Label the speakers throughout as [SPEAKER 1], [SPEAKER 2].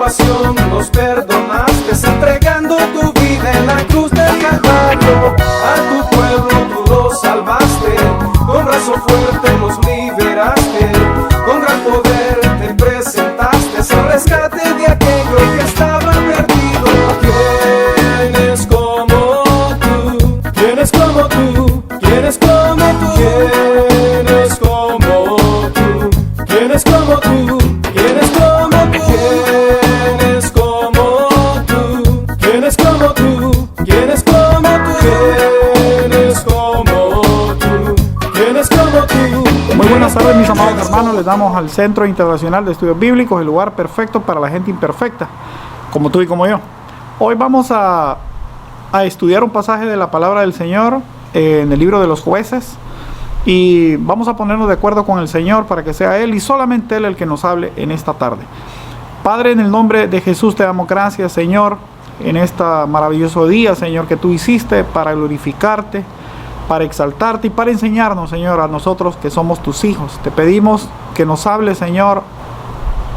[SPEAKER 1] compasión nos perdonaste, entregando tu vida en la cruz del Calvario. A tu pueblo tú lo salvaste, con brazo fuerte nos liberaste, con gran poder te presentaste, el rescate de aquello que estaba perdido. ¿Quién es como tú? ¿Quién es como tú? ¿Quién es como tú? ¿Quién es como tú? ¿Quién es como tú? ¿Quién es como tú? ¿Quién es como tú? ¿Quién es como tú? ¿Quién es como tú? ¿Quién es como tú? ¿Quién es como tú?
[SPEAKER 2] Muy buenas tardes, mis amados hermanos. Les damos al Centro Internacional de Estudios Bíblicos, el lugar perfecto para la gente imperfecta, como tú y como yo. Hoy vamos a estudiar un pasaje de la palabra del Señor en el libro de los Jueces, y vamos a ponernos de acuerdo con el Señor para que sea Él y solamente Él el que nos hable en esta tarde. Padre, en el nombre de Jesús te damos gracias, Señor, en este maravilloso día, Señor, que tú hiciste para glorificarte, para exaltarte y para enseñarnos, Señor, a nosotros que somos tus hijos. Te pedimos que nos hable, Señor,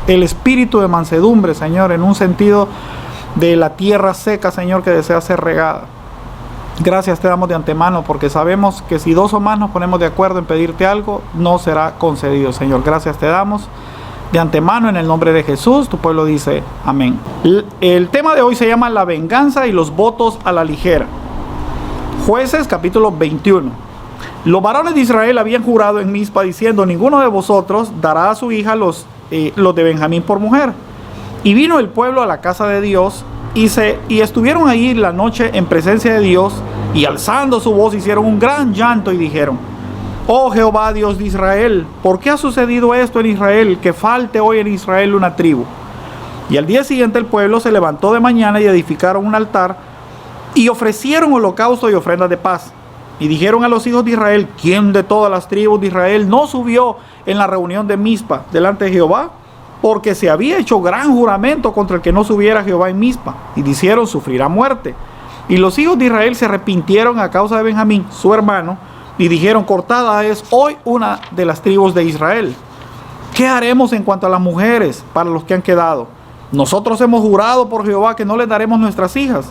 [SPEAKER 2] el espíritu de mansedumbre, Señor, en un sentido de la tierra seca, Señor, que desea ser regada. Gracias te damos de antemano, porque sabemos que si dos o más nos ponemos de acuerdo en pedirte algo, no será concedido, Señor. Gracias te damos de antemano en el nombre de Jesús. Tu pueblo dice amén. El tema de hoy se llama la venganza y los votos a la ligera. Jueces capítulo 21. Los varones de Israel habían jurado en Mizpa diciendo: ninguno de vosotros dará a su hija los de Benjamín por mujer. Y vino el pueblo a la casa de Dios y estuvieron allí la noche en presencia de Dios, y alzando su voz hicieron un gran llanto y dijeron: oh Jehová, Dios de Israel, ¿por qué ha sucedido esto en Israel, que falte hoy en Israel una tribu? Y al día siguiente el pueblo se levantó de mañana y edificaron un altar y ofrecieron holocausto y ofrendas de paz. Y dijeron a los hijos de Israel: ¿quién de todas las tribus de Israel no subió en la reunión de Mizpa delante de Jehová? Porque se había hecho gran juramento contra el que no subiera Jehová en Mizpa, y dijeron: sufrirá muerte. Y los hijos de Israel se arrepintieron a causa de Benjamín, su hermano, y dijeron: cortada es hoy una de las tribus de Israel. ¿Qué haremos en cuanto a las mujeres para los que han quedado? Nosotros hemos jurado por Jehová que no les daremos nuestras hijas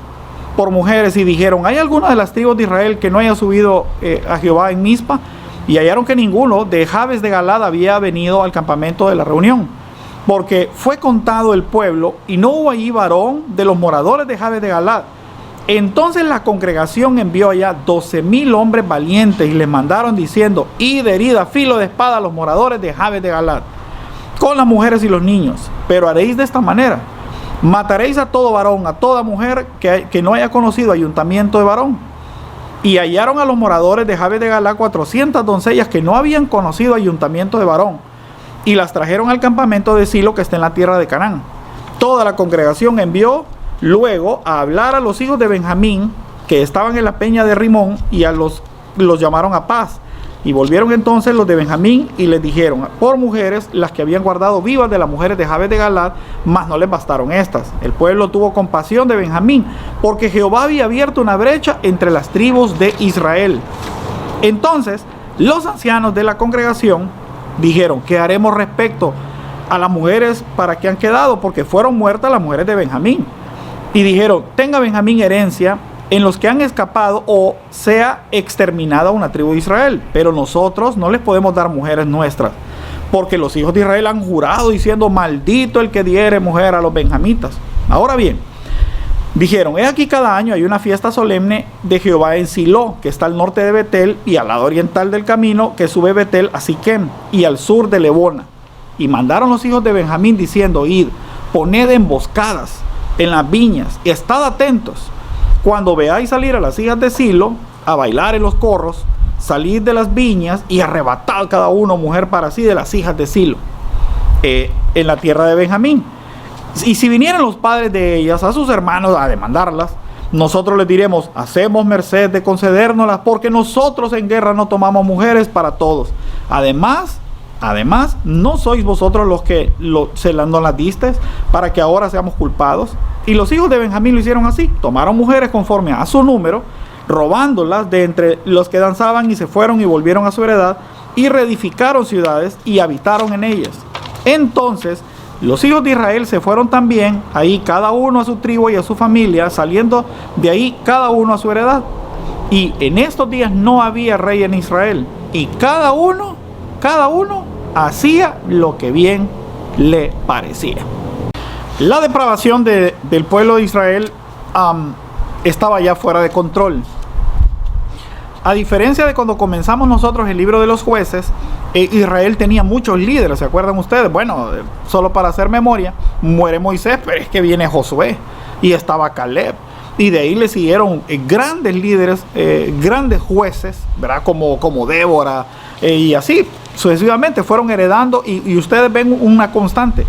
[SPEAKER 2] por mujeres. Y dijeron: ¿hay alguna de las tribus de Israel que no haya subido a Jehová en Mizpa? Y hallaron que ninguno de Jabes de Galad había venido al campamento de la reunión, porque fue contado el pueblo y no hubo allí varón de los moradores de Jabes de Galad. Entonces la congregación envió allá 12,000 hombres valientes y les mandaron diciendo: id, herid a filo de espada a los moradores de Jabes de Galad, con las mujeres y los niños. Pero haréis de esta manera: mataréis a todo varón, a toda mujer que no haya conocido ayuntamiento de varón. Y hallaron a los moradores de Jabes de Galad 400 doncellas que no habían conocido ayuntamiento de varón, y las trajeron al campamento de Silo, que está en la tierra de Canaán. Toda la congregación envió luego a hablar a los hijos de Benjamín, que estaban en la peña de Rimón, y los llamaron a paz. Y volvieron entonces los de Benjamín y les dijeron por mujeres las que habían guardado vivas de las mujeres de Jabes de Galad, mas no les bastaron estas. El pueblo tuvo compasión de Benjamín, porque Jehová había abierto una brecha entre las tribus de Israel. Entonces los ancianos de la congregación dijeron: ¿qué haremos respecto a las mujeres para que han quedado? Porque fueron muertas las mujeres de Benjamín. Y dijeron: tenga Benjamín herencia en los que han escapado, o sea exterminada una tribu de Israel. Pero nosotros no les podemos dar mujeres nuestras, porque los hijos de Israel han jurado diciendo: maldito el que diere mujer a los benjamitas. Ahora bien, dijeron: he aquí, cada año hay una fiesta solemne de Jehová en Silo, que está al norte de Betel, y al lado oriental del camino que sube Betel a Siquem, y al sur de Lebona. Y mandaron los hijos de Benjamín diciendo: id, poned emboscadas en las viñas, y estad atentos. Cuando veáis salir a las hijas de Silo a bailar en los corros, salid de las viñas y arrebatad cada uno mujer para sí de las hijas de Silo, en la tierra de Benjamín. Y si vinieran los padres de ellas a sus hermanos a demandarlas, nosotros les diremos: hacemos merced de concedérnoslas, porque nosotros en guerra no tomamos mujeres para todos. Además, no sois vosotros los que nos las disteis, para que ahora seamos culpados. Y los hijos de Benjamín lo hicieron así: tomaron mujeres conforme a su número, robándolas de entre los que danzaban, y se fueron y volvieron a su heredad, y reedificaron ciudades y habitaron en ellas. Entonces Los hijos de Israel se fueron también, ahí cada uno a su tribu y a su familia, saliendo de ahí cada uno a su heredad. Y en estos días no había rey en Israel. Y cada uno hacía lo que bien le parecía. La depravación del pueblo de Israel estaba ya fuera de control. A diferencia de cuando comenzamos nosotros el libro de los jueces, Israel tenía muchos líderes, ¿se acuerdan ustedes? Bueno, solo para hacer memoria, muere Moisés, pero es que viene Josué y estaba Caleb. Y de ahí le siguieron grandes líderes, grandes jueces, ¿verdad? Como Débora, y así sucesivamente fueron heredando, y ustedes ven una constante.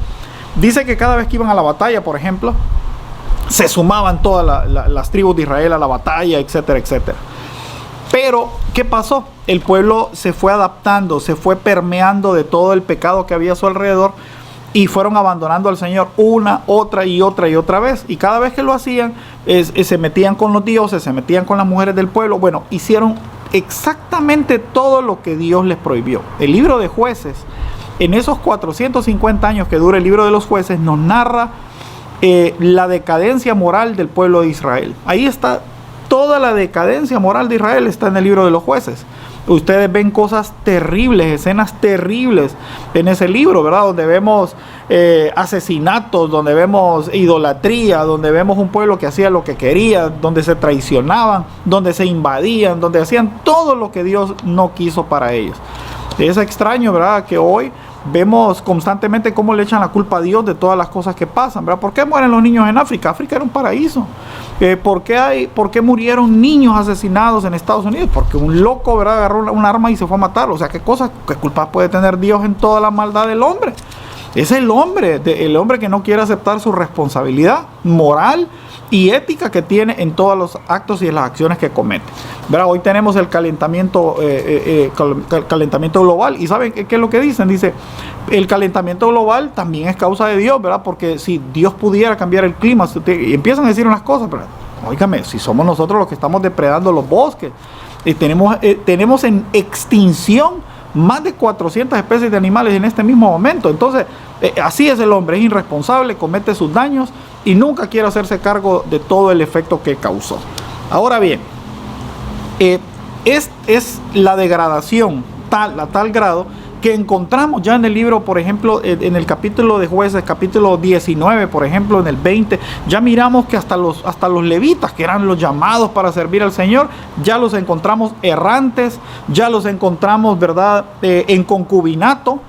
[SPEAKER 2] Dice que cada vez que iban a la batalla, por ejemplo, se sumaban todas las tribus de Israel a la batalla, etcétera, etcétera. Pero, ¿qué pasó? El pueblo se fue adaptando, se fue permeando de todo el pecado que había a su alrededor y fueron abandonando al Señor una, otra y otra vez. Y cada vez que lo hacían, se metían con los dioses, se metían con las mujeres del pueblo. Bueno, hicieron exactamente todo lo que Dios les prohibió. El libro de Jueces, en esos 450 años que dura el libro de los Jueces, nos narra la decadencia moral del pueblo de Israel. Ahí está. Toda la decadencia moral de Israel está en el libro de los Jueces. Ustedes ven cosas terribles, escenas terribles en ese libro, ¿verdad? Donde vemos asesinatos, donde vemos idolatría, donde vemos un pueblo que hacía lo que quería, donde se traicionaban, donde se invadían, donde hacían todo lo que Dios no quiso para ellos. Es extraño, ¿verdad? Que hoy vemos constantemente cómo le echan la culpa a Dios de todas las cosas que pasan, ¿verdad? ¿Por qué mueren los niños en África? África era un paraíso. ¿Por qué murieron niños asesinados en Estados Unidos? Porque un loco, ¿verdad?, agarró un arma y se fue a matarlo. O sea, ¿qué culpa puede tener Dios en toda la maldad del hombre? Es el hombre que no quiere aceptar su responsabilidad moral y ética que tiene en todos los actos y en las acciones que comete, ¿verdad? Hoy tenemos el calentamiento global. ¿Y saben qué es lo que dicen? Dice, el calentamiento global también es causa de Dios, ¿verdad? Porque si Dios pudiera cambiar el clima, y empiezan a decir unas cosas, pero óigame, si somos nosotros los que estamos depredando los bosques, tenemos en extinción más de 400 especies de animales en este mismo momento. Entonces, así es el hombre, es irresponsable, comete sus daños y nunca quiere hacerse cargo de todo el efecto que causó. Ahora bien, es la degradación a tal grado que encontramos ya en el libro, por ejemplo, en el capítulo de Jueces, capítulo 19, por ejemplo, en el 20, ya miramos que hasta los levitas, que eran los llamados para servir al Señor, ya los encontramos errantes, ya los encontramos, ¿verdad?, en concubinato.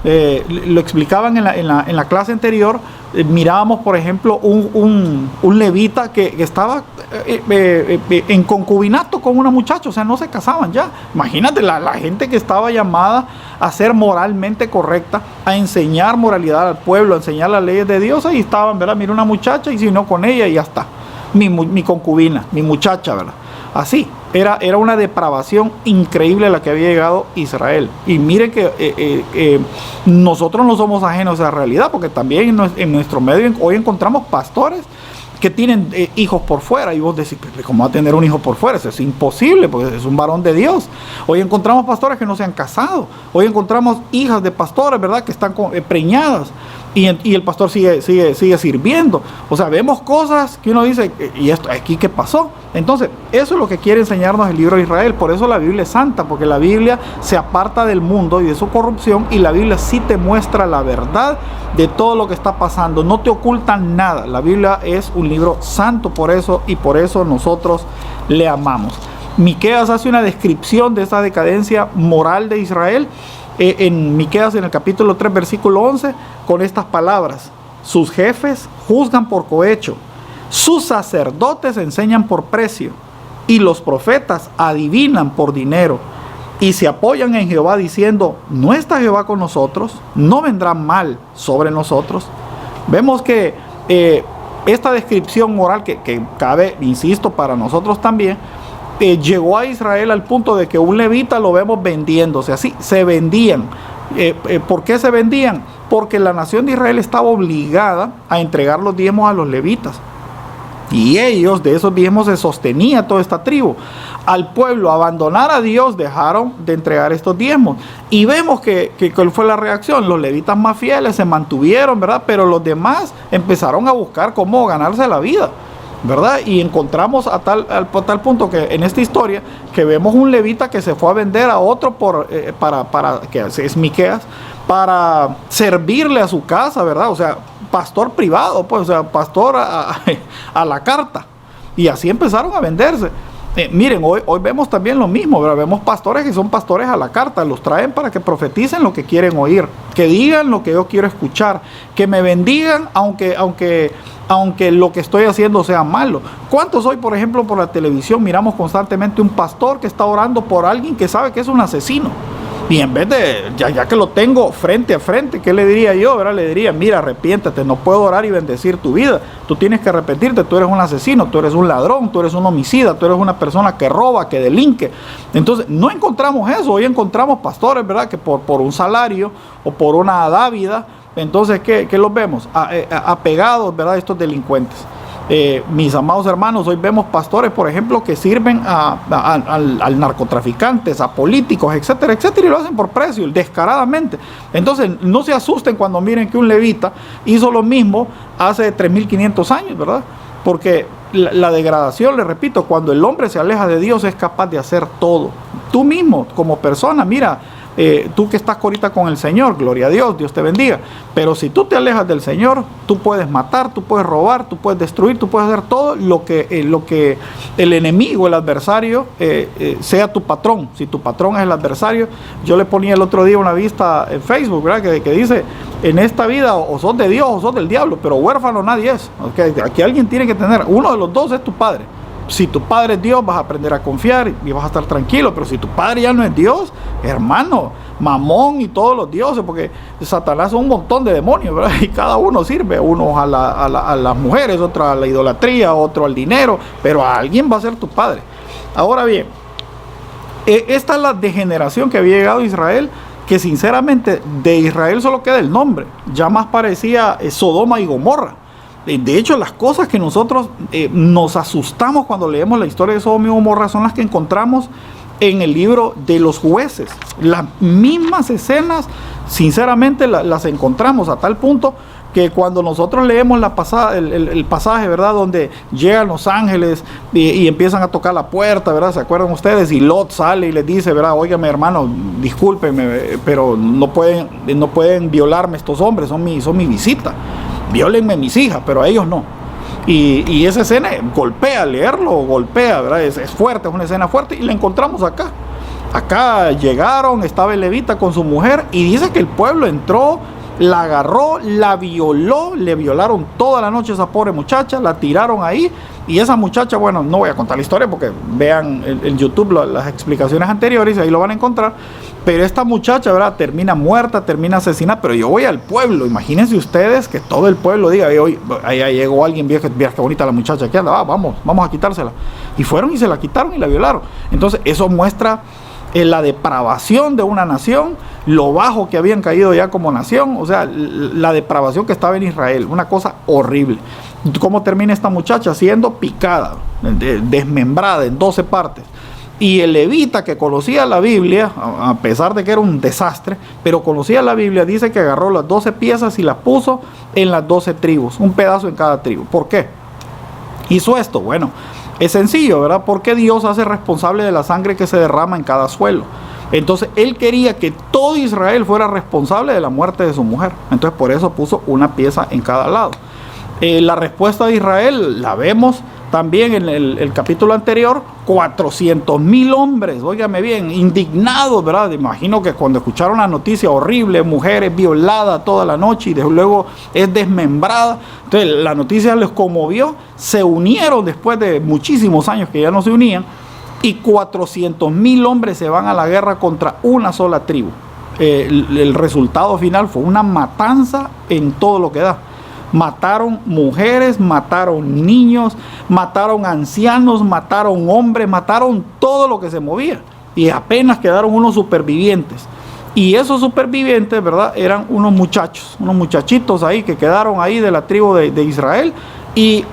[SPEAKER 2] Lo explicaban en la clase anterior. Mirábamos, por ejemplo, un levita que estaba en concubinato con una muchacha, o sea, no se casaban ya. Imagínate la gente que estaba llamada a ser moralmente correcta, a enseñar moralidad al pueblo, a enseñar las leyes de Dios. Ahí estaban, ¿verdad? Mira una muchacha y si no con ella y ya está. Mi concubina, mi muchacha, ¿verdad? Así, era una depravación increíble a la que había llegado Israel. Y miren que nosotros no somos ajenos a la realidad, porque también en nuestro medio hoy encontramos pastores que tienen hijos por fuera, y vos decís, ¿cómo va a tener un hijo por fuera? Eso es imposible, porque es un varón de Dios. Hoy encontramos pastores que no se han casado, hoy encontramos hijas de pastores, ¿verdad?, que están preñadas, y el pastor sigue sirviendo. O sea, vemos cosas que uno dice, ¿y esto aquí qué pasó? Entonces, eso es lo que quiere enseñarnos el libro de Israel. Por eso la Biblia es santa, porque la Biblia se aparta del mundo y de su corrupción, y la Biblia sí te muestra la verdad de todo lo que está pasando. No te ocultan nada. La Biblia es un libro santo por eso, y por eso nosotros le amamos. Miqueas hace una descripción de esa decadencia moral de Israel en Miqueas, en el capítulo 3, versículo 11, con estas palabras: sus jefes juzgan por cohecho, sus sacerdotes enseñan por precio, y los profetas adivinan por dinero, y se apoyan en Jehová diciendo, ¿no está Jehová con nosotros? ¿No vendrá mal sobre nosotros? Vemos que esta descripción moral que cabe, insisto, para nosotros también, llegó a Israel al punto de que un levita lo vemos vendiéndose, así, se vendían. ¿Por qué se vendían? Porque la nación de Israel estaba obligada a entregar los diezmos a los levitas. Y ellos, de esos diezmos se sostenía toda esta tribu. Al pueblo abandonar a Dios, dejaron de entregar estos diezmos. Y vemos que ¿cuál fue la reacción? Los levitas más fieles se mantuvieron, ¿verdad? Pero los demás empezaron a buscar cómo ganarse la vida, ¿verdad? Y encontramos a tal punto que en esta historia que vemos un levita que se fue a vender a otro que es Miqueas, para servirle a su casa, ¿verdad? O sea, pastor privado, pues, o sea, pastor a la carta. Y así empezaron a venderse. Miren, hoy vemos también lo mismo, ¿verdad? Vemos pastores que son pastores a la carta, los traen para que profeticen lo que quieren oír, que digan lo que yo quiero escuchar, que me bendigan aunque lo que estoy haciendo sea malo. ¿Cuántos hoy, por ejemplo, por la televisión miramos constantemente un pastor que está orando por alguien que sabe que es un asesino? Y en vez de, ya que lo tengo frente a frente, ¿qué le diría yo? ¿Verdad? Le diría, mira, arrepiéntate, no puedo orar y bendecir tu vida. Tú tienes que arrepentirte, tú eres un asesino, tú eres un ladrón, tú eres un homicida, tú eres una persona que roba, que delinque. Entonces, no encontramos eso. Hoy encontramos pastores, ¿verdad? Que por un salario o por una dávida, entonces, ¿qué los vemos? Apegados, ¿verdad? Estos delincuentes. Mis amados hermanos, hoy vemos pastores, por ejemplo, que sirven al narcotraficantes, a políticos, etcétera, etcétera, y lo hacen por precio, descaradamente. Entonces, no se asusten cuando miren que un levita hizo lo mismo hace 3500 años, ¿verdad? Porque la degradación, le repito, cuando el hombre se aleja de Dios es capaz de hacer todo. Tú mismo, como persona, mira, tú que estás ahorita con el Señor, gloria a Dios, Dios te bendiga. Pero si tú te alejas del Señor, tú puedes matar, tú puedes robar, tú puedes destruir, tú puedes hacer todo lo que el enemigo, el adversario, sea tu patrón. Si tu patrón es el adversario, yo le ponía el otro día una vista en Facebook, ¿verdad? Que dice, en esta vida o sos de Dios o sos del diablo, pero huérfano nadie es. ¿Okay? Aquí alguien tiene que tener, uno de los dos es tu padre. Si tu padre es Dios, vas a aprender a confiar y vas a estar tranquilo. Pero si tu padre ya no es Dios, hermano, Mamón y todos los dioses, porque Satanás son un montón de demonios, ¿verdad? Y cada uno sirve, unos a las mujeres, otro a la idolatría, otro al dinero, pero a alguien va a ser tu padre. Ahora bien, esta es la degeneración que había llegado a Israel, que sinceramente de Israel solo queda el nombre, ya más parecía Sodoma y Gomorra. De hecho, las cosas que nosotros nos asustamos cuando leemos la historia de Sodoma y Gomorra son las que encontramos en el libro de los jueces. Las mismas escenas, sinceramente, las encontramos a tal punto que cuando nosotros leemos el pasaje, ¿verdad? Donde llegan los ángeles y empiezan a tocar la puerta, ¿verdad? ¿Se acuerdan ustedes? Y Lot sale y les dice, ¿verdad? Óigame, hermano, discúlpenme, pero no pueden violarme estos hombres, son mi visita. Viólenme mis hijas, pero a ellos no. Y esa escena golpea, leerlo golpea, ¿verdad? Es fuerte, es una escena fuerte y la encontramos acá. Acá llegaron, estaba el levita con su mujer y dice que el pueblo entró, la agarró, la violó, le violaron toda la noche a esa pobre muchacha, la tiraron ahí y esa muchacha, bueno, no voy a contar la historia porque vean en YouTube las explicaciones anteriores, ahí lo van a encontrar, pero esta muchacha, ¿verdad? Termina muerta, termina asesinada, pero yo voy al pueblo, imagínense ustedes que todo el pueblo diga, hoy ahí llegó alguien, vieja qué bonita la muchacha, ¿qué anda? Vamos a quitársela. Y fueron y se la quitaron y la violaron. Entonces eso muestra la depravación de una nación, lo bajo que habían caído ya como nación, o sea, la depravación que estaba en Israel, una cosa horrible. ¿Cómo termina esta muchacha? Siendo picada, desmembrada en 12 partes. Y el levita que conocía la Biblia, a pesar de que era un desastre, pero conocía la Biblia, dice que agarró las 12 piezas y las puso en las 12 tribus, un pedazo en cada tribu. ¿Por qué hizo esto? Bueno, es sencillo, ¿verdad? Porque Dios hace responsable de la sangre que se derrama en cada suelo. Entonces él quería que todo Israel fuera responsable de la muerte de su mujer. Entonces por eso puso una pieza en cada lado. La respuesta de Israel la vemos también en el capítulo anterior. 400,000 hombres, óigame bien, indignados, ¿verdad? Imagino que cuando escucharon la noticia horrible, mujeres violadas toda la noche y luego es desmembrada, entonces la noticia les conmovió, se unieron después de muchísimos años que ya no se unían, y 400,000 hombres se van a la guerra contra una sola tribu. El resultado final fue una matanza en todo lo que da. Mataron mujeres, mataron niños, mataron ancianos, mataron hombres, mataron todo lo que se movía. Y apenas quedaron unos supervivientes. Y esos supervivientes, ¿verdad? Eran unos muchachitos ahí que quedaron ahí de la tribu de Israel. Y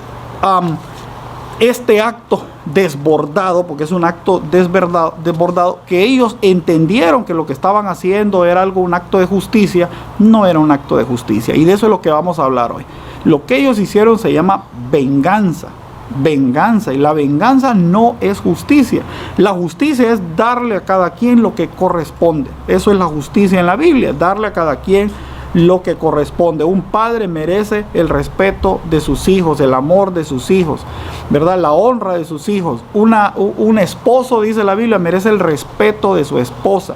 [SPEAKER 2] este acto desbordado, porque es un acto desbordado, que ellos entendieron que lo que estaban haciendo era un acto de justicia, no era un acto de justicia. Y de eso es lo que vamos a hablar hoy. Lo que ellos hicieron se llama venganza. Venganza, y la venganza no es justicia. La justicia es darle a cada quien lo que corresponde. Eso es la justicia en la Biblia, darle a cada quien lo que corresponde. Un padre merece el respeto de sus hijos, el amor de sus hijos, ¿verdad? La honra de sus hijos. Un esposo, dice la Biblia, merece el respeto de su esposa.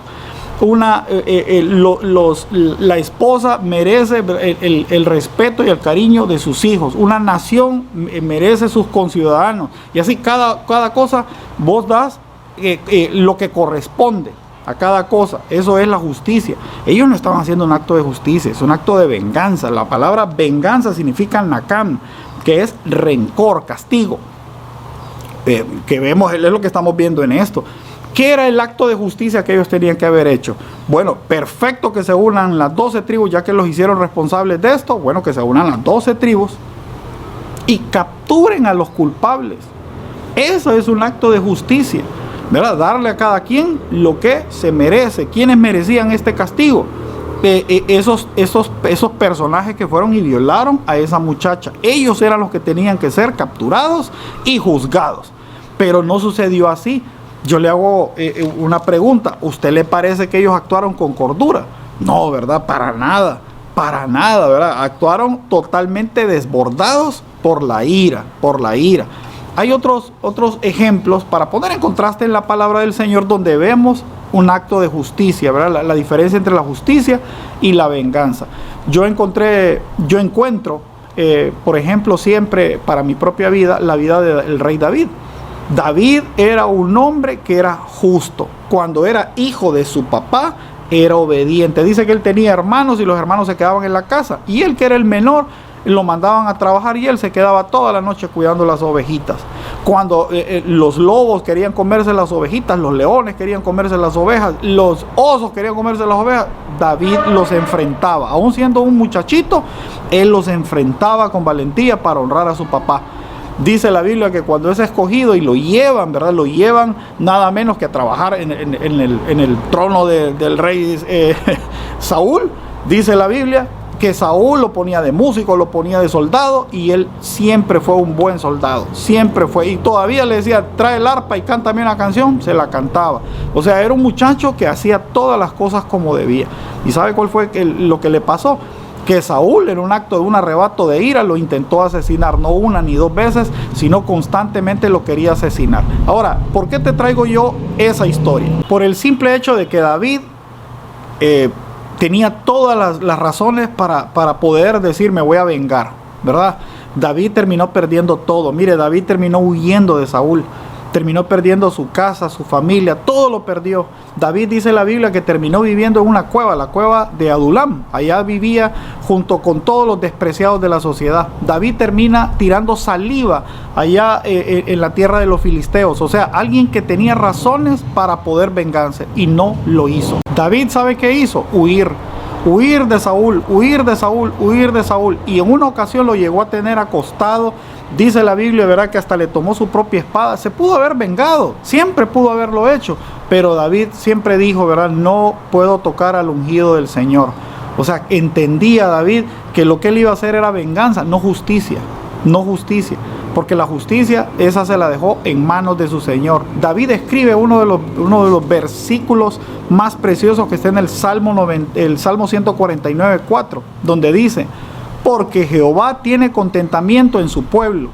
[SPEAKER 2] La esposa merece el respeto y el cariño de sus hijos. Una nación merece sus conciudadanos. Y así cada cosa vos das lo que corresponde a cada cosa. Eso es la justicia. Ellos no estaban haciendo un acto de justicia, es un acto de venganza. La palabra venganza significa nakam, que es rencor, castigo. Que vemos, es lo que estamos viendo en esto. ¿Qué era el acto de justicia que ellos tenían que haber hecho? Bueno, perfecto que se unan las 12 tribus, ya que los hicieron responsables de esto. Bueno, que se unan las 12 tribus y capturen a los culpables. Eso es un acto de justicia, ¿verdad? Darle a cada quien lo que se merece. ¿Quiénes merecían este castigo? Esos personajes que fueron y violaron a esa muchacha. Ellos eran los que tenían que ser capturados y juzgados. Pero no sucedió así. Yo le hago una pregunta. ¿Usted le parece que ellos actuaron con cordura? No, ¿verdad? Para nada, ¿verdad? Actuaron totalmente desbordados por la ira, Hay otros ejemplos para poner en contraste en la palabra del Señor donde vemos un acto de justicia, ¿verdad? La diferencia entre la justicia y la venganza. Yo encuentro, por ejemplo, siempre para mi propia vida, la vida del rey David. David era un hombre que era justo. Cuando era hijo de su papá, era obediente. Dice que él tenía hermanos y los hermanos se quedaban en la casa. Y él, que era el menor, lo mandaban a trabajar y él se quedaba toda la noche cuidando las ovejitas. Cuando los lobos querían comerse las ovejitas, los leones querían comerse las ovejas, los osos querían comerse las ovejas, David los enfrentaba. Aún siendo un muchachito, él los enfrentaba con valentía para honrar a su papá. Dice la Biblia que cuando es escogido y lo llevan, ¿verdad? Lo llevan nada menos que a trabajar en el trono del rey Saúl. Dice la Biblia que Saúl lo ponía de músico, lo ponía de soldado, y él siempre fue un buen soldado, siempre fue, y todavía le decía, trae el arpa y cántame una canción, se la cantaba. O sea, era un muchacho que hacía todas las cosas como debía. ¿Y sabe cuál fue lo que le pasó? Que Saúl, en un acto de un arrebato de ira, lo intentó asesinar, no una ni dos veces, sino constantemente lo quería asesinar. Ahora, ¿por qué te traigo yo esa historia? Por el simple hecho de que David tenía todas las razones para poder decir, me voy a vengar, ¿verdad? David terminó perdiendo todo. Mire, David terminó huyendo de Saúl. Terminó perdiendo su casa, su familia, todo lo perdió. David, dice la Biblia, que terminó viviendo en una cueva, la cueva de Adulam. Allá vivía junto con todos los despreciados de la sociedad. David termina tirando saliva allá en la tierra de los filisteos. O sea, alguien que tenía razones para poder vengarse y no lo hizo. David, ¿sabe qué hizo? Huir de Saúl. Y en una ocasión lo llegó a tener acostado. Dice la Biblia, ¿verdad?, que hasta le tomó su propia espada. Se pudo haber vengado, siempre pudo haberlo hecho, pero David siempre dijo, ¿verdad?, no puedo tocar al ungido del Señor. O sea, entendía David que lo que él iba a hacer era venganza, no justicia, porque la justicia esa se la dejó en manos de su Señor. David escribe uno de los versículos más preciosos que está en el Salmo 149:4, donde dice: porque Jehová tiene contentamiento en su pueblo,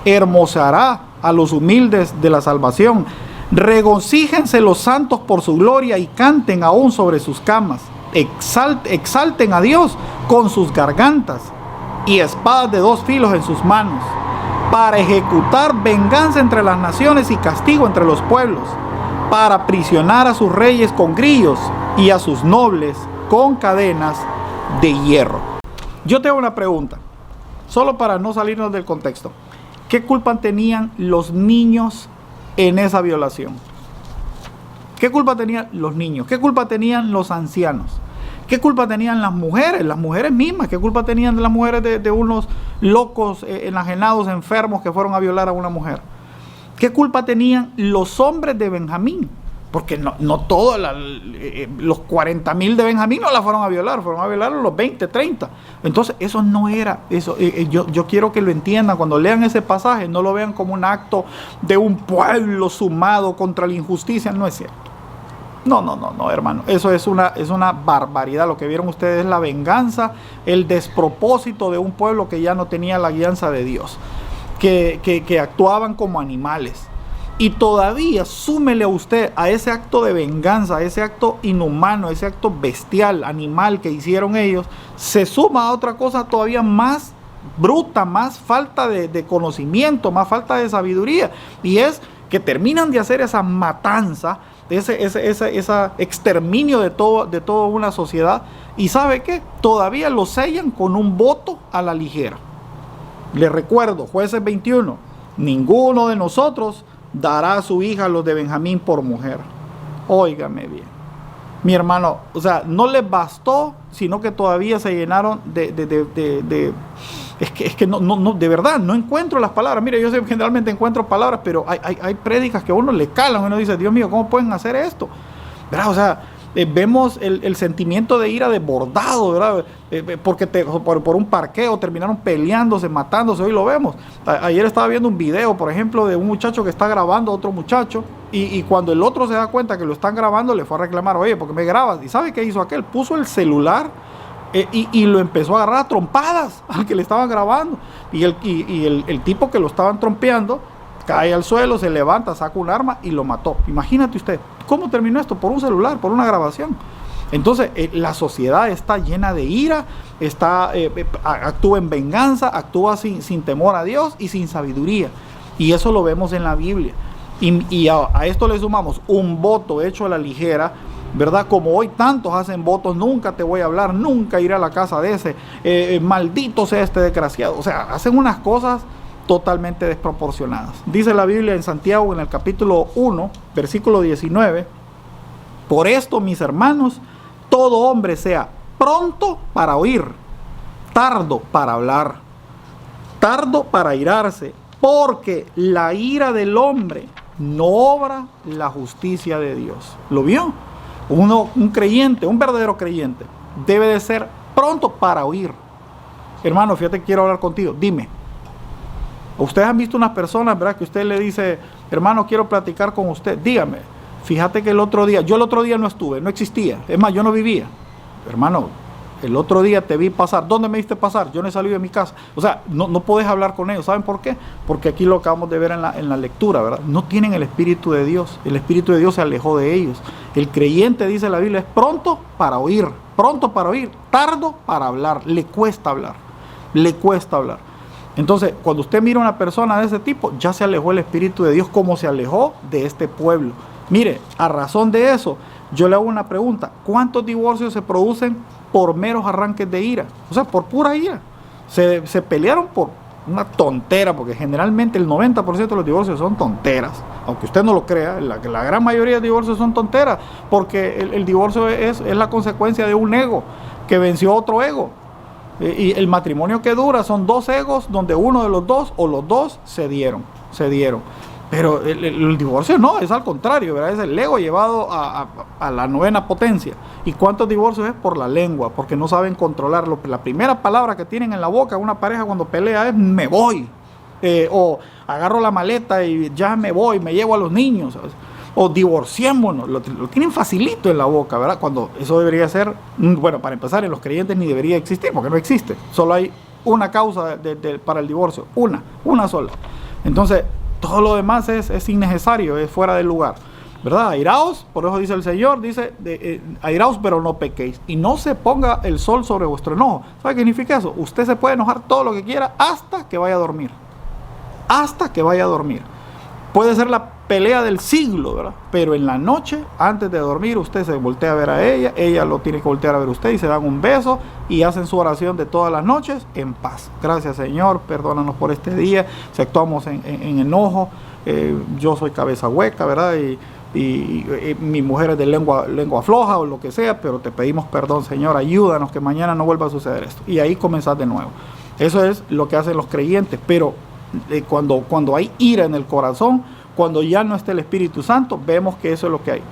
[SPEAKER 2] hermosará a los humildes de la salvación. Regocíjense los santos por su gloria y canten aún sobre sus camas. Exalten a Dios con sus gargantas y espadas de dos filos en sus manos, para ejecutar venganza entre las naciones y castigo entre los pueblos, para aprisionar a sus reyes con grillos y a sus nobles con cadenas de hierro. Yo te hago una pregunta, solo para no salirnos del contexto. ¿Qué culpa tenían los niños en esa violación? ¿Qué culpa tenían los niños? ¿Qué culpa tenían los ancianos? ¿Qué culpa tenían las mujeres mismas? ¿Qué culpa tenían las mujeres de unos locos enajenados, enfermos que fueron a violar a una mujer? ¿Qué culpa tenían los hombres de Benjamín? Porque no todos los 40,000 de Benjamín no la fueron a violar los 20, 30. Entonces eso no era, yo quiero que lo entiendan, cuando lean ese pasaje, no lo vean como un acto de un pueblo sumado contra la injusticia, no es cierto. No, hermano, eso es una barbaridad. Lo que vieron ustedes es la venganza, el despropósito de un pueblo que ya no tenía la guianza de Dios, que actuaban como animales. Y todavía súmele a usted a ese acto de venganza, a ese acto inhumano, ese acto bestial, animal que hicieron ellos, se suma a otra cosa todavía más bruta, más falta de conocimiento, más falta de sabiduría, y es que terminan de hacer esa matanza, ese exterminio de toda una sociedad, y ¿sabe qué? Todavía lo sellan con un voto a la ligera. Les recuerdo, Jueces 21, ninguno de nosotros dará a su hija a los de Benjamín por mujer. Óigame bien, mi hermano, o sea, no les bastó, sino que todavía se llenaron es que no, de verdad, no encuentro las palabras. Mire, yo generalmente encuentro palabras, pero hay prédicas que a uno le calan, uno dice, Dios mío, ¿cómo pueden hacer esto? ¿Verdad? O sea, vemos el sentimiento de ira desbordado, ¿verdad? Porque por un parqueo terminaron peleándose, matándose, hoy lo vemos. Ayer estaba viendo un video, por ejemplo, de un muchacho que está grabando a otro muchacho, y cuando el otro se da cuenta que lo están grabando, le fue a reclamar, oye, ¿por qué me grabas? ¿Y sabe qué hizo aquel? Puso el celular y lo empezó a agarrar a trompadas al que le estaban grabando, y el tipo que lo estaban trompeando cae al suelo, se levanta, saca un arma y lo mató. Imagínate usted, ¿cómo terminó esto? Por un celular, por una grabación. Entonces, la sociedad está llena de ira, actúa en venganza, actúa sin temor a Dios y sin sabiduría. Y eso lo vemos en la Biblia. Y a esto le sumamos un voto hecho a la ligera, ¿verdad? Como hoy tantos hacen votos, nunca te voy a hablar, nunca iré a la casa de ese, maldito sea este desgraciado. O sea, hacen unas cosas totalmente desproporcionadas. Dice la Biblia en Santiago, en el capítulo 1, versículo 19, por esto, mis hermanos, todo hombre sea pronto para oír, tardo para hablar, tardo para airarse, porque la ira del hombre no obra la justicia de Dios. ¿Lo vio? Un creyente, un verdadero creyente, debe de ser pronto para oír. Hermano, fíjate, quiero hablar contigo, dime. Ustedes han visto unas personas, ¿verdad? Que usted le dice, hermano, quiero platicar con usted. Dígame, fíjate que yo el otro día no estuve, no existía. Es más, yo no vivía. Hermano, el otro día te vi pasar. ¿Dónde me viste pasar? Yo no he salido de mi casa. O sea, no podés hablar con ellos. ¿Saben por qué? Porque aquí lo acabamos de ver en la lectura, ¿verdad? No tienen el Espíritu de Dios. El Espíritu de Dios se alejó de ellos. El creyente, dice la Biblia, es pronto para oír, tardo para hablar. Le cuesta hablar. Entonces, cuando usted mira a una persona de ese tipo, ya se alejó el Espíritu de Dios como se alejó de este pueblo. Mire, a razón de eso, yo le hago una pregunta. ¿Cuántos divorcios se producen por meros arranques de ira? O sea, por pura ira. Se pelearon por una tontera, porque generalmente el 90% de los divorcios son tonteras. Aunque usted no lo crea, la gran mayoría de divorcios son tonteras, porque el divorcio es la consecuencia de un ego que venció a otro ego. Y el matrimonio que dura son dos egos donde uno de los dos o los dos se dieron. Pero el divorcio no, es al contrario, ¿verdad? Es el ego llevado a la 9ª potencia. ¿Y cuántos divorcios es? Por la lengua, porque no saben controlarlo. La primera palabra que tienen en la boca una pareja cuando pelea es me voy, o agarro la maleta y ya me voy, me llevo a los niños, ¿sabes? O divorciémonos, lo tienen facilito en la boca, ¿verdad? Cuando eso debería ser, bueno, para empezar, en los creyentes ni debería existir, porque no existe. Solo hay una causa para el divorcio, una sola. Entonces, todo lo demás es innecesario, es fuera del lugar, ¿verdad? Airaos, por eso dice el Señor, dice, airaos pero no pequéis, y no se ponga el sol sobre vuestro enojo. ¿Sabe qué significa eso? Usted se puede enojar todo lo que quiera hasta que vaya a dormir. Puede ser la pelea del siglo, ¿verdad? Pero en la noche, antes de dormir, usted se voltea a ver a ella lo tiene que voltear a ver a usted, y se dan un beso y hacen su oración de todas las noches en paz. Gracias, Señor, perdónanos por este día, si actuamos en enojo, yo soy cabeza hueca, ¿verdad? mi mujer es de lengua floja o lo que sea, pero te pedimos perdón, Señor, ayúdanos que mañana no vuelva a suceder esto. Y ahí comenzás de nuevo. Eso es lo que hacen los creyentes, pero cuando hay ira en el corazón, cuando ya no está el Espíritu Santo, vemos que eso es lo que hay.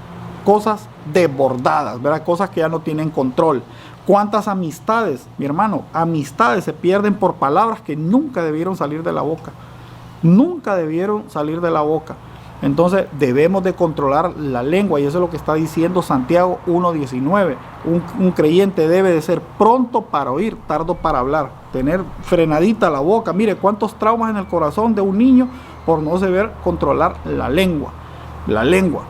[SPEAKER 2] Cosas desbordadas, ¿verdad? Cosas que ya no tienen control. ¿Cuántas amistades, mi hermano? Amistades se pierden por palabras que nunca debieron salir de la boca. Nunca debieron salir de la boca. Entonces debemos de controlar la lengua, y eso es lo que está diciendo Santiago 1:19. Un creyente debe de ser pronto para oír, tardo para hablar, tener frenadita la boca. Mire cuántos traumas en el corazón de un niño por no saber controlar la lengua. La lengua.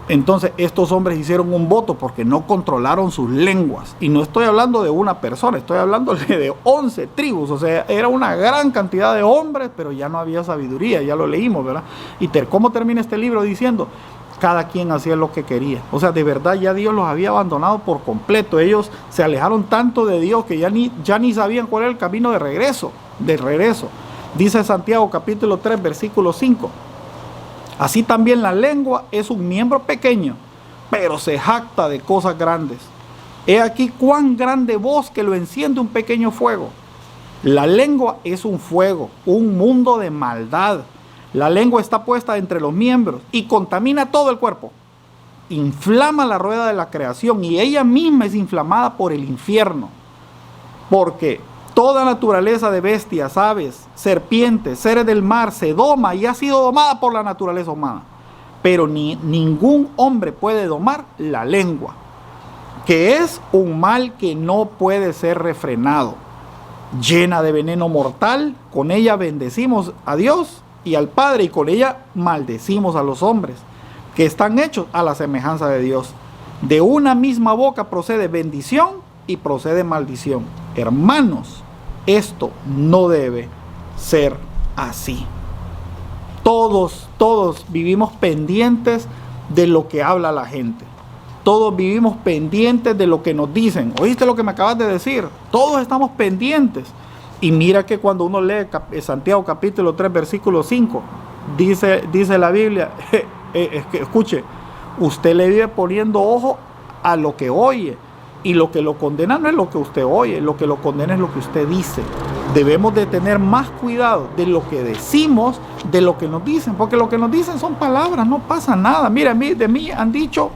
[SPEAKER 2] Entonces estos hombres hicieron un voto porque no controlaron sus lenguas. Y no estoy hablando de una persona, estoy hablando de 11 tribus. O sea, era una gran cantidad de hombres, pero ya no había sabiduría, ya lo leímos, ¿verdad? Y ¿cómo termina este libro? Diciendo, cada quien hacía lo que quería. O sea, de verdad ya Dios los había abandonado por completo. Ellos se alejaron tanto de Dios que ya ni sabían cuál era el camino de regreso. Dice Santiago capítulo 3, versículo 5. Así también la lengua es un miembro pequeño, pero se jacta de cosas grandes. He aquí cuán grande bosque lo enciende un pequeño fuego. La lengua es un fuego, un mundo de maldad. La lengua está puesta entre los miembros y contamina todo el cuerpo. Inflama la rueda de la creación y ella misma es inflamada por el infierno. Porque toda naturaleza de bestias, aves, serpientes, seres del mar se doma y ha sido domada por la naturaleza humana. Pero ningún hombre puede domar la lengua, que es un mal que no puede ser refrenado. Llena de veneno mortal, con ella bendecimos a Dios y al Padre, y con ella maldecimos a los hombres, que están hechos a la semejanza de Dios. De una misma boca procede bendición y procede maldición. Hermanos, esto no debe ser así. Todos vivimos pendientes de lo que habla la gente. Todos vivimos pendientes de lo que nos dicen. ¿Oíste lo que me acabas de decir? Todos estamos pendientes. Y mira que cuando uno lee Santiago capítulo 3, versículo 5, dice la Biblia, escuche, usted le vive poniendo ojo a lo que oye. Y lo que lo condena no es lo que usted oye, lo que lo condena es lo que usted dice. Debemos de tener más cuidado de lo que decimos, de lo que nos dicen, porque lo que nos dicen son palabras, no pasa nada. Mira, de mí han dicho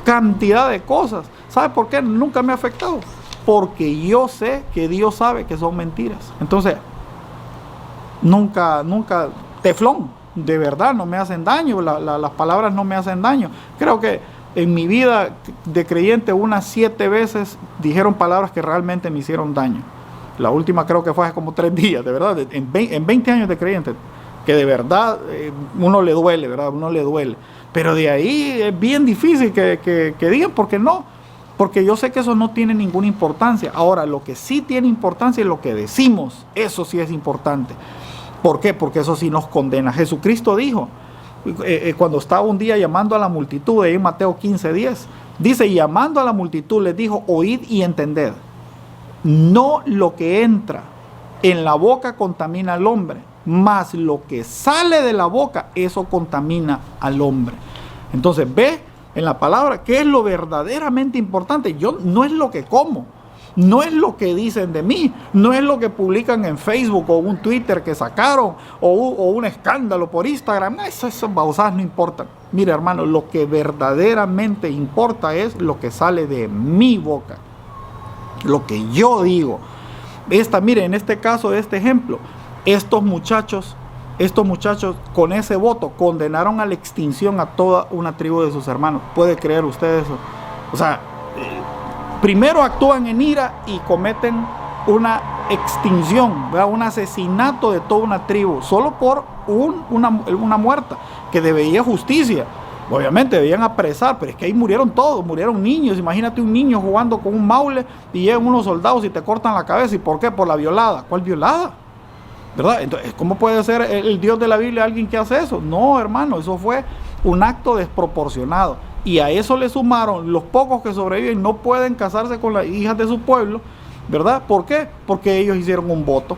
[SPEAKER 2] cantidad de cosas. ¿Sabe por qué? Nunca me ha afectado. Porque yo sé que Dios sabe que son mentiras. Entonces, nunca, teflón, de verdad, no me hacen daño, las palabras no me hacen daño. Creo que en mi vida de creyente unas 7 veces dijeron palabras que realmente me hicieron daño. La última creo que fue hace como 3 días, de verdad, en 20 años de creyente, que de verdad uno le duele, ¿verdad? Uno le duele. Pero de ahí es bien difícil que digan, porque no, porque yo sé que eso no tiene ninguna importancia. Ahora, lo que sí tiene importancia es lo que decimos, eso sí es importante. ¿Por qué? Porque eso sí nos condena. Jesucristo dijo, cuando estaba un día llamando a la multitud, ahí en Mateo 15:10, dice, llamando a la multitud les dijo, oíd y entended, no lo que entra en la boca contamina al hombre, mas lo que sale de la boca, eso contamina al hombre. Entonces ve en la palabra qué es lo verdaderamente importante. No es lo que como, no es lo que dicen de mí, no es lo que publican en Facebook o un Twitter que sacaron o un escándalo por Instagram. Esas babosadas no importan. Mira, hermano, lo que verdaderamente importa es lo que sale de mi boca, lo que yo digo. Mire, en este caso, este ejemplo, estos muchachos con ese voto condenaron a la extinción a toda una tribu de sus hermanos. ¿Puede creer usted eso? O sea, primero actúan en ira y cometen una extinción, ¿verdad? Un asesinato de toda una tribu, solo por una muerta, que debía justicia. Obviamente debían apresar, pero es que ahí murieron todos, murieron niños. Imagínate un niño jugando con un maule y llegan unos soldados y te cortan la cabeza. ¿Y por qué? Por la violada. ¿Cuál violada? ¿Verdad? Entonces, ¿cómo puede ser el Dios de la Biblia alguien que hace eso? No, hermano, eso fue un acto desproporcionado. Y a eso le sumaron los pocos que sobreviven, no pueden casarse con las hijas de su pueblo, ¿verdad? ¿Por qué? Porque ellos hicieron un voto.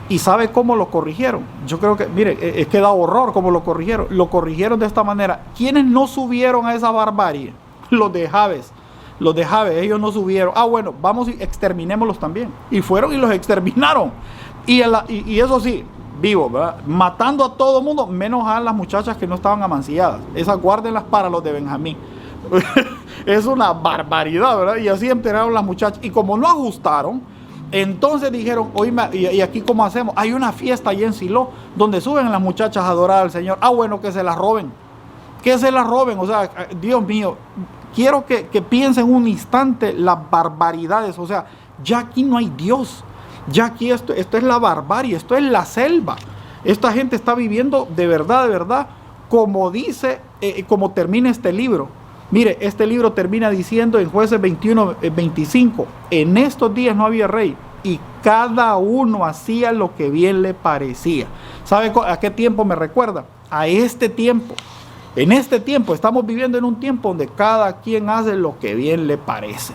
[SPEAKER 2] ¿Y sabe cómo lo corrigieron? Yo creo que, mire, es que da horror cómo lo corrigieron. Lo corrigieron de esta manera. ¿Quiénes no subieron a esa barbarie? Los de Jabes. Los de Jabes, ellos no subieron. Ah, bueno, vamos y exterminémoslos también. Y fueron y los exterminaron. Y eso sí, vivo, ¿verdad? Matando a todo el mundo, menos a las muchachas que no estaban amancilladas. Esas guárdenlas para los de Benjamín. Es una barbaridad, ¿verdad? Y así enteraron las muchachas. Y como no ajustaron, entonces dijeron, oíme, ¿y aquí cómo hacemos? Hay una fiesta allí en Silo donde suben las muchachas a adorar al Señor. Ah, bueno, que se las roben. Que se las roben. O sea, Dios mío, quiero que piensen un instante las barbaridades. O sea, ya aquí no hay Dios. Ya aquí esto es la barbarie, esto es la selva. Esta gente está viviendo de verdad, como dice, como termina este libro. Mire, este libro termina diciendo en Jueces 21, 25, en estos días no había rey y cada uno hacía lo que bien le parecía. ¿Sabe a qué tiempo me recuerda? A este tiempo. En este tiempo estamos viviendo en un tiempo donde cada quien hace lo que bien le parece.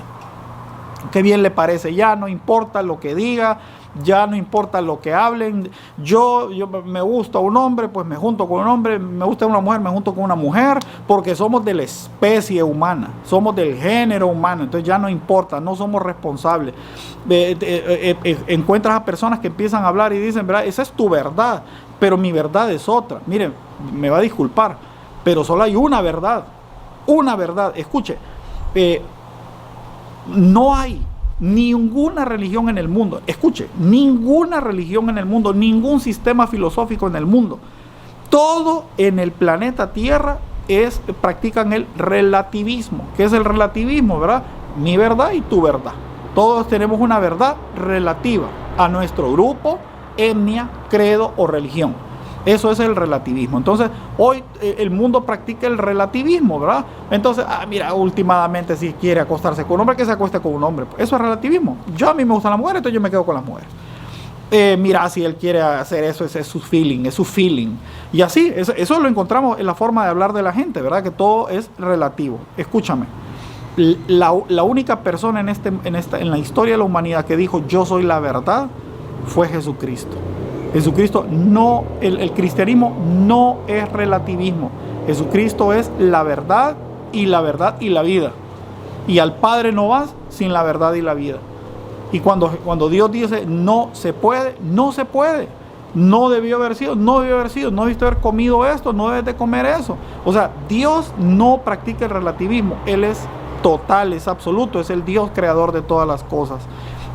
[SPEAKER 2] Que bien le parece, ya no importa lo que diga, ya no importa lo que hablen. Yo me gusta un hombre, pues me junto con un hombre, me gusta una mujer, me junto con una mujer, porque somos de la especie humana, somos del género humano, entonces ya no importa, no somos responsables. Encuentras a personas que empiezan a hablar y dicen, ¿verdad? Esa es tu verdad, pero mi verdad es otra. Miren, me va a disculpar, pero solo hay una verdad, escuche. No hay ninguna religión en el mundo, escuche, ninguna religión en el mundo, ningún sistema filosófico en el mundo. Todo en el planeta Tierra practican el relativismo. ¿Qué es el relativismo, verdad? Mi verdad y tu verdad. Todos tenemos una verdad relativa a nuestro grupo, etnia, credo o religión. Eso es el relativismo. Entonces, hoy el mundo practica el relativismo, ¿verdad? Entonces, mira, últimamente si quiere acostarse con un hombre, que se acueste con un hombre. Eso es relativismo. A mí me gustan las mujeres, entonces yo me quedo con las mujeres. Mira, si él quiere hacer eso, ese es su feeling. Y así, eso lo encontramos en la forma de hablar de la gente, ¿verdad? Que todo es relativo. Escúchame. La única persona en la historia de la humanidad que dijo yo soy la verdad fue Jesucristo. Jesucristo no, el cristianismo no es relativismo. Jesucristo es la verdad y la vida. Y al Padre no vas sin la verdad y la vida. Y cuando Dios dice no se puede, no se puede. No debió haber sido, no debiste haber comido esto, no debes de comer eso. O sea, Dios no practica el relativismo. Él es total, es absoluto, es el Dios creador de todas las cosas.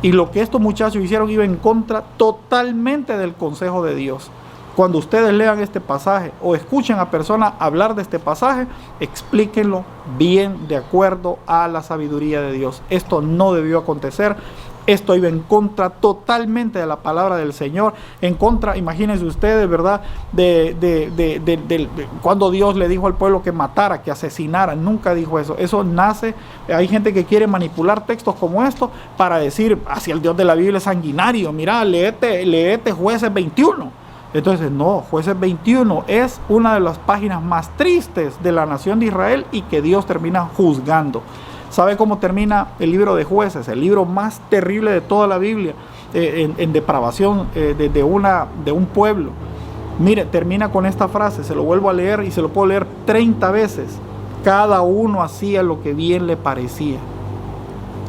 [SPEAKER 2] Y lo que estos muchachos hicieron iba en contra totalmente del consejo de Dios. Cuando ustedes lean este pasaje o escuchen a personas hablar de este pasaje, explíquenlo bien de acuerdo a la sabiduría de Dios. Esto no debió acontecer. Esto iba en contra totalmente de la palabra del Señor. En contra, imagínense ustedes, ¿verdad? De cuando Dios le dijo al pueblo que matara, que asesinara. Nunca dijo eso. Eso nace. Hay gente que quiere manipular textos como estos para decir, si el Dios de la Biblia es sanguinario. Mira, léete Jueces 21. Entonces, no, Jueces 21 es una de las páginas más tristes de la nación de Israel y que Dios termina juzgando. ¿Sabe cómo termina el libro de Jueces? El libro más terrible de toda la Biblia, en depravación de un pueblo. Mire, termina con esta frase, se lo vuelvo a leer y se lo puedo leer 30 veces. Cada uno hacía lo que bien le parecía.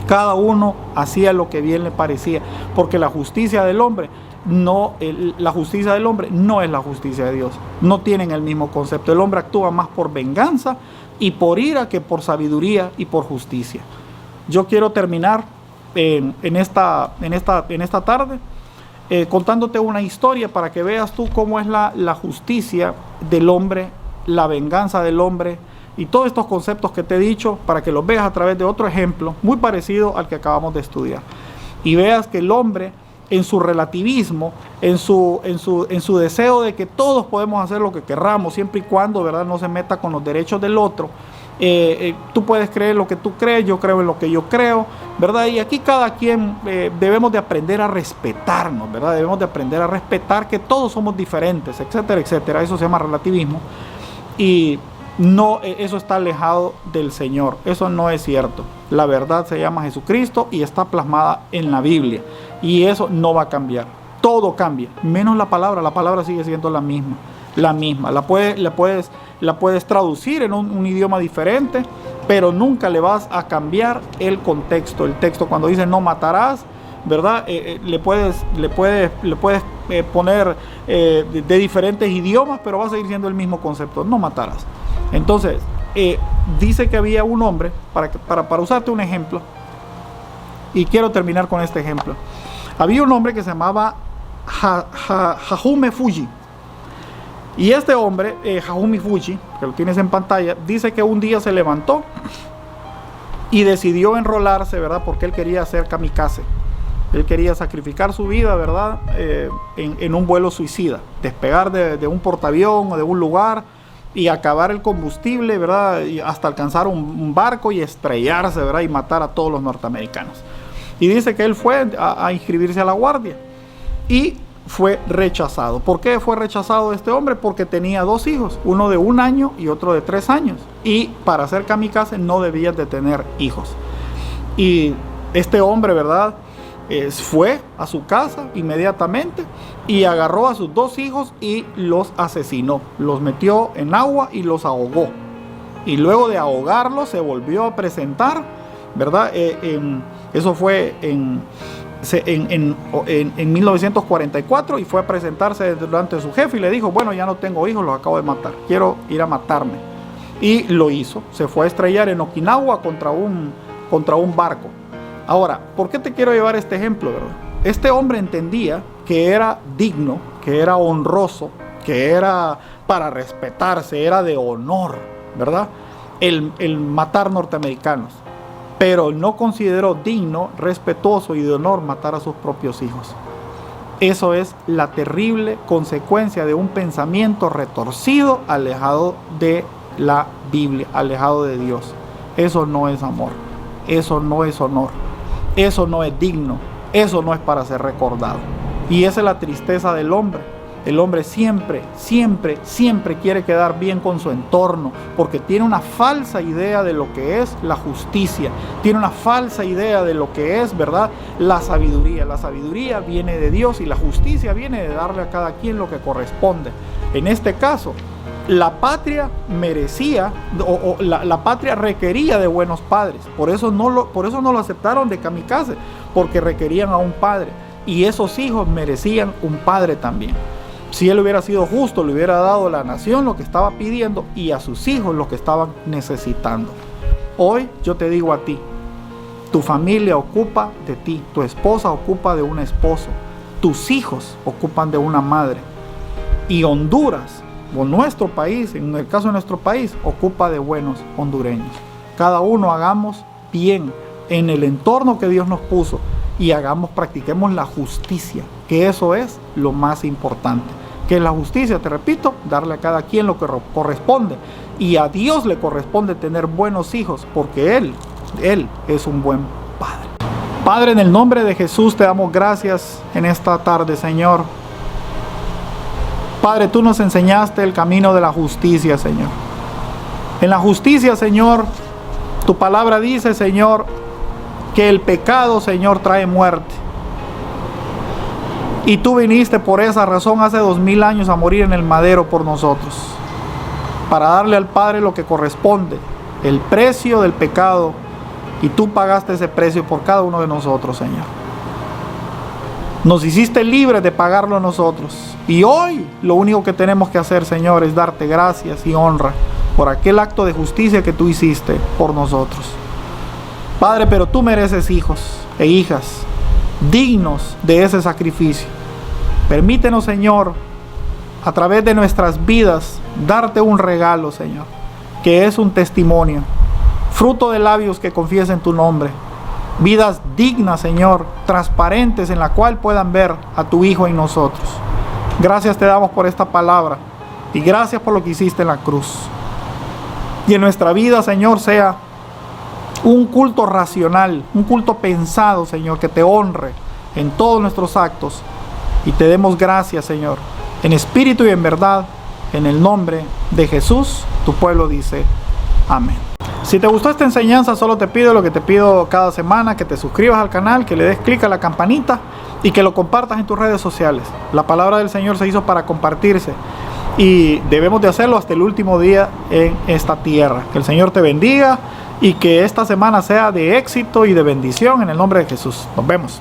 [SPEAKER 2] Cada uno hacía lo que bien le parecía. Porque la justicia del hombre no es la justicia de Dios. No tienen el mismo concepto. El hombre actúa más por venganza y por ira que por sabiduría y por justicia. Yo quiero terminar en esta tarde contándote una historia para que veas tú cómo es la justicia del hombre, la venganza del hombre y todos estos conceptos que te he dicho, para que los veas a través de otro ejemplo muy parecido al que acabamos de estudiar y veas que el hombre, en su relativismo, en su deseo de que todos podemos hacer lo que querramos, siempre y cuando, ¿verdad?, no se meta con los derechos del otro. Tú puedes creer lo que tú crees, yo creo en lo que yo creo, ¿verdad? Y aquí cada quien debemos de aprender a respetarnos, ¿verdad? Debemos de aprender a respetar que todos somos diferentes, etcétera, etcétera. Eso se llama relativismo. Y no, eso está alejado del Señor. Eso no es cierto. La verdad se llama Jesucristo y está plasmada en la Biblia. Y eso no va a cambiar. todo cambia, menos la palabra sigue siendo la misma, la puedes traducir en un idioma diferente, pero nunca le vas a cambiar el contexto, el texto. Cuando dice no matarás, ¿verdad? Le puedes poner de diferentes idiomas, pero va a seguir siendo el mismo concepto, no matarás. Entonces, dice que había un hombre, para usarte un ejemplo, y quiero terminar con este ejemplo. Había un hombre que se llamaba Hajime Fuji. Y este hombre, Hajime Fuji, que lo tienes en pantalla, dice que un día se levantó y decidió enrolarse, ¿verdad? Porque él quería ser kamikaze. Él quería sacrificar su vida, ¿verdad? En un vuelo suicida. Despegar de un portaavión o de un lugar y acabar el combustible, ¿verdad? Y hasta alcanzar un barco y estrellarse, ¿verdad? Y matar a todos los norteamericanos. Y dice que él fue a inscribirse a la guardia y fue rechazado. ¿Por qué fue rechazado este hombre? Porque tenía 2 hijos, uno de 1 año y otro de 3 años. Y para ser kamikaze no debías de tener hijos. Y este hombre, ¿verdad? Fue a su casa inmediatamente y agarró a sus 2 hijos y los asesinó. Los metió en agua y los ahogó. Y luego de ahogarlos se volvió a presentar, ¿verdad? Eso fue en 1944 y fue a presentarse delante de su jefe y le dijo, bueno, ya no tengo hijos, los acabo de matar, quiero ir a matarme. Y lo hizo, se fue a estrellar en Okinawa contra un barco. Ahora, ¿por qué te quiero llevar este ejemplo, verdad? Este hombre entendía que era digno, que era honroso, que era para respetarse, era de honor, ¿verdad? El matar norteamericanos. Pero no consideró digno, respetuoso y de honor matar a sus propios hijos. Eso es la terrible consecuencia de un pensamiento retorcido, alejado de la Biblia, alejado de Dios. Eso no es amor, eso no es honor, eso no es digno, eso no es para ser recordado. Y esa es la tristeza del hombre. El hombre siempre quiere quedar bien con su entorno, porque tiene una falsa idea de lo que es la justicia, tiene una falsa idea de lo que es, ¿verdad?, la sabiduría. La sabiduría viene de Dios y la justicia viene de darle a cada quien lo que corresponde. En este caso, la patria merecía, la patria requería de buenos padres. Por eso no lo aceptaron de kamikaze, porque requerían a un padre. Y esos hijos merecían un padre también. Si él hubiera sido justo, le hubiera dado a la nación lo que estaba pidiendo y a sus hijos lo que estaban necesitando. Hoy yo te digo a ti, tu familia ocupa de ti, tu esposa ocupa de un esposo, tus hijos ocupan de una madre. Y Honduras, o nuestro país, en el caso de nuestro país, ocupa de buenos hondureños. Cada uno hagamos bien en el entorno que Dios nos puso y practiquemos la justicia, que eso es lo más importante. Que es la justicia, te repito, darle a cada quien lo que corresponde. Y a Dios le corresponde tener buenos hijos, porque Él es un buen Padre. Padre, en el nombre de Jesús te damos gracias en esta tarde, Señor. Padre, tú nos enseñaste el camino de la justicia, Señor. En la justicia, Señor, tu palabra dice, Señor, que el pecado, Señor, trae muerte. Y tú viniste por esa razón hace 2000 años a morir en el madero por nosotros, para darle al Padre lo que corresponde, el precio del pecado, y tú pagaste ese precio por cada uno de nosotros, Señor. Nos hiciste libres de pagarlo nosotros, y hoy lo único que tenemos que hacer, Señor, es darte gracias y honra por aquel acto de justicia que tú hiciste por nosotros. Padre, pero tú mereces hijos e hijas dignos de ese sacrificio. Permítenos, Señor, a través de nuestras vidas, darte un regalo, Señor, que es un testimonio, fruto de labios que confiesen tu nombre, vidas dignas, Señor, transparentes, en la cual puedan ver a tu Hijo en nosotros. Gracias te damos por esta palabra y gracias por lo que hiciste en la cruz. Y en nuestra vida, Señor, sea un culto racional, un culto pensado, Señor, que te honre en todos nuestros actos. Y te demos gracias, Señor, en espíritu y en verdad, en el nombre de Jesús. Tu pueblo dice amén. Si te gustó esta enseñanza, solo te pido lo que te pido cada semana, que te suscribas al canal, que le des clic a la campanita y que lo compartas en tus redes sociales. La palabra del Señor se hizo para compartirse y debemos de hacerlo hasta el último día en esta tierra. Que el Señor te bendiga y que esta semana sea de éxito y de bendición en el nombre de Jesús. Nos vemos.